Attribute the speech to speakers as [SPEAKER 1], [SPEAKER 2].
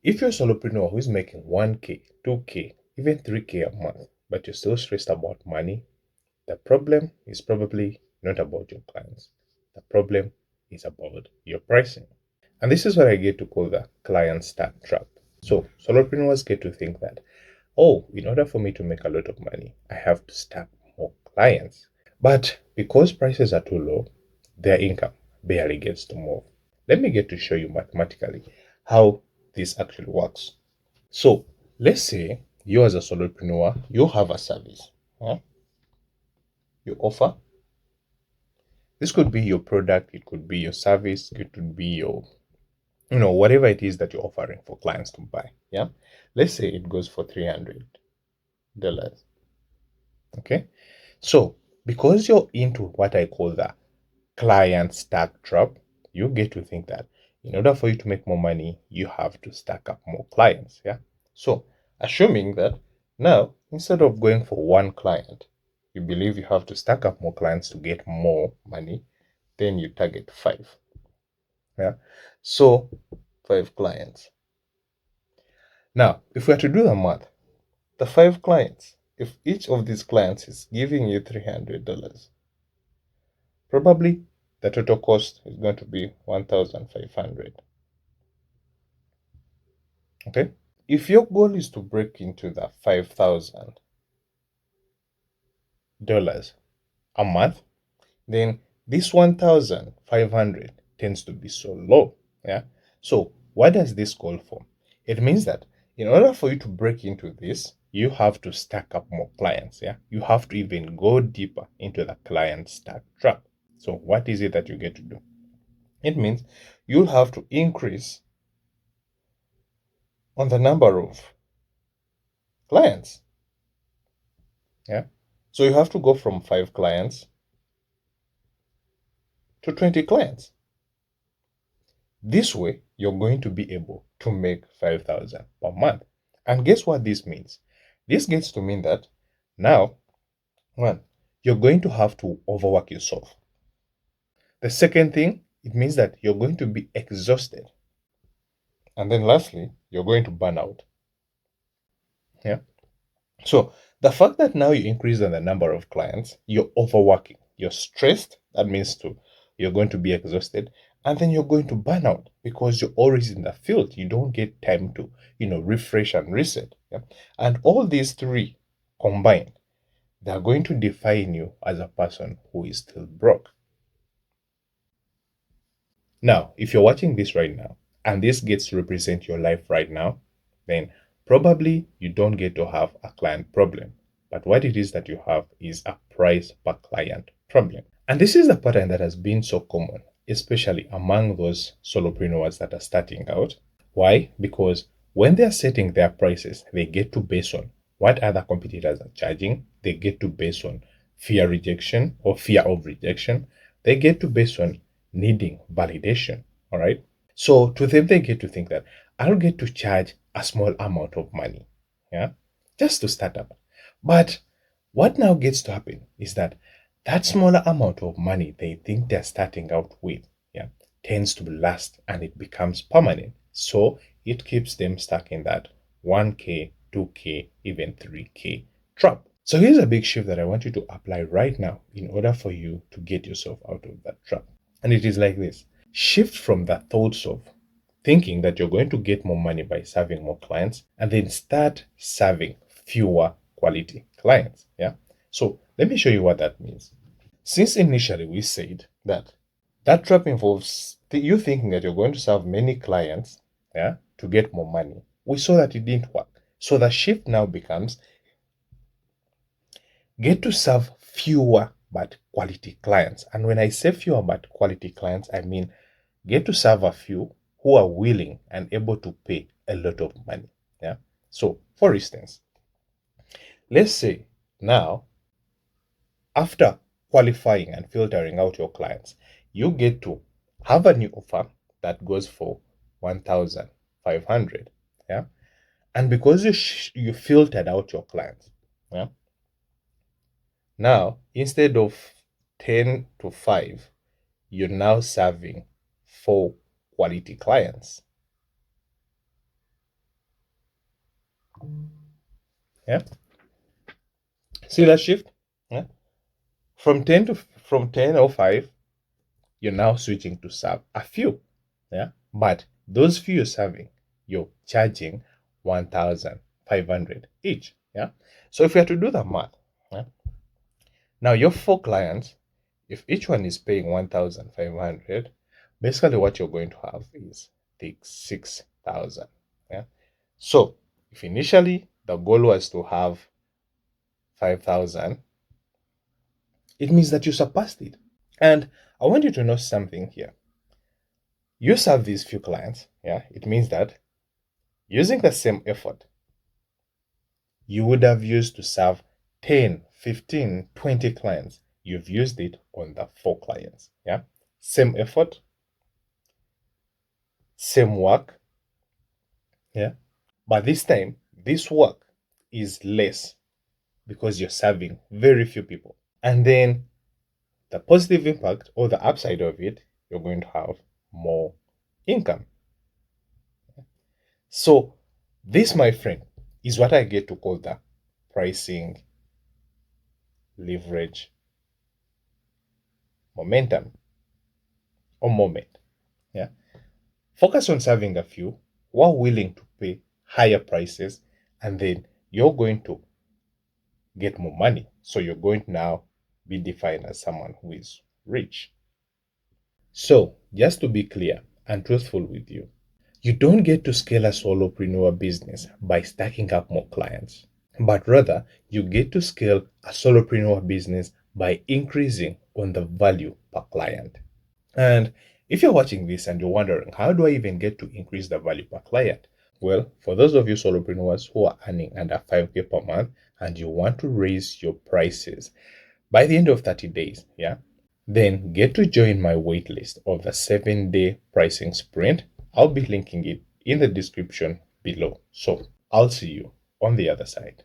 [SPEAKER 1] If you're a solopreneur who is making 1K, 2K, even 3K a month, but you're still stressed about money, the problem is probably not about your clients. The problem is about your pricing. And this is what I get to call the client stack trap. So solopreneurs get to think that, oh, in order for me to make a lot of money, I have to stack more clients. But because prices are too low, their income barely gets to move. Let me get to show you mathematically how this actually works. So let's say you as a solopreneur, you have a service. Huh? You offer. This could be your product, it could be your service, it could be your, whatever it is that you're offering for clients to buy. Yeah. Let's say it goes for $300. Okay. So because you're into what I call the client stack trap, you get to think that in order for you to make more money, you have to stack up more clients. Yeah. So assuming that now instead of going for one client, you believe you have to stack up more clients to get more money, then you target five. Yeah. So 5 clients. Now, if we are to do the math, the 5 clients, if each of these clients is giving you $300, probably the total cost is going to be 1,500. Okay. If your goal is to break into the $5,000 a month, then this 1,500 tends to be so low. Yeah. So what does this call for? It means that in order for you to break into this, you have to stack up more clients. Yeah. You have to even go deeper into the client stack trap. So what is it that you get to do? It means you'll have to increase on the number of clients. Yeah. So you have to go from 5 clients to 20 clients. This way, you're going to be able to make 5,000 per month. And guess what this means? This gets to mean that now, one, you're going to have to overwork yourself. The second thing, it means that you're going to be exhausted. And then lastly, you're going to burn out. Yeah. So the fact that now you increase on the number of clients, you're overworking, you're stressed. That means you're going to be exhausted, and then you're going to burn out because you're always in the field. You don't get time to, refresh and reset. Yeah? And all these three combined, they're going to define you as a person who is still broke. Now, if you're watching this right now and this gets to represent your life right now, then probably you don't get to have a client problem. But what it is that you have is a price per client problem. And this is a pattern that has been so common, especially among those solopreneurs that are starting out. Why? Because when they are setting their prices, they get to base on what other competitors are charging. They get to base on fear rejection or fear of rejection. They get to base on needing validation. All right. So to them, they get to think that I'll get to charge a small amount of money. Yeah. Just to start up. But what now gets to happen is that that smaller amount of money they think they're starting out with, yeah, tends to last and it becomes permanent. So it keeps them stuck in that 1K, 2K, even 3K trap. So here's a big shift that I want you to apply right now in order for you to get yourself out of that trap. And it is like this: shift from the thoughts of thinking that you're going to get more money by serving more clients and then start serving fewer quality clients. Yeah. So let me show you what that means. Since initially we said that that trap involves you thinking that you're going to serve many clients, yeah, to get more money, we saw that it didn't work. So the shift now becomes get to serve fewer but quality clients. And when I say fewer but quality clients, I mean get to serve a few who are willing and able to pay a lot of money. Yeah. So for instance, let's say now after qualifying and filtering out your clients, you get to have a new offer that goes for 1,500. Yeah. And because you filtered out your clients, yeah, now instead of 10 to 5, you're now serving 4 quality clients. Yeah. See that shift? Yeah. From 10:05, you're now switching to serve a few. Yeah. But those few you're serving, you're charging 1,500 each. Yeah. So if you have to do the math, yeah, now your four clients, if each one is paying 1,500, basically what you're going to have is the 6,000. Yeah. So if initially the goal was to have 5,000, it means that you surpassed it. And I want you to know something here. You serve these few clients, yeah, it means that using the same effort you would have used to serve 10, 15, 20 clients, you've used it on the four clients, yeah. Same effort, same work, yeah. But this time, this work is less because you're serving very few people. And then the positive impact or the upside of it, you're going to have more income. So, this, my friend, is what I get to call the pricing leverage momentum or moment. Yeah. Focus on serving a few who are willing to pay higher prices, and then you're going to get more money. So, you're going to now be defined as someone who is rich. So, just to be clear and truthful with you, you don't get to scale a solopreneur business by stacking up more clients, but rather you get to scale a solopreneur business by increasing on the value per client. And if you're watching this and you're wondering, how do I even get to increase the value per client? Well, for those of you solopreneurs who are earning under 5K per month and you want to raise your prices by the end of 30 days, yeah, then get to join my waitlist of the 7-day pricing sprint. I'll be linking it in the description below. So I'll see you on the other side.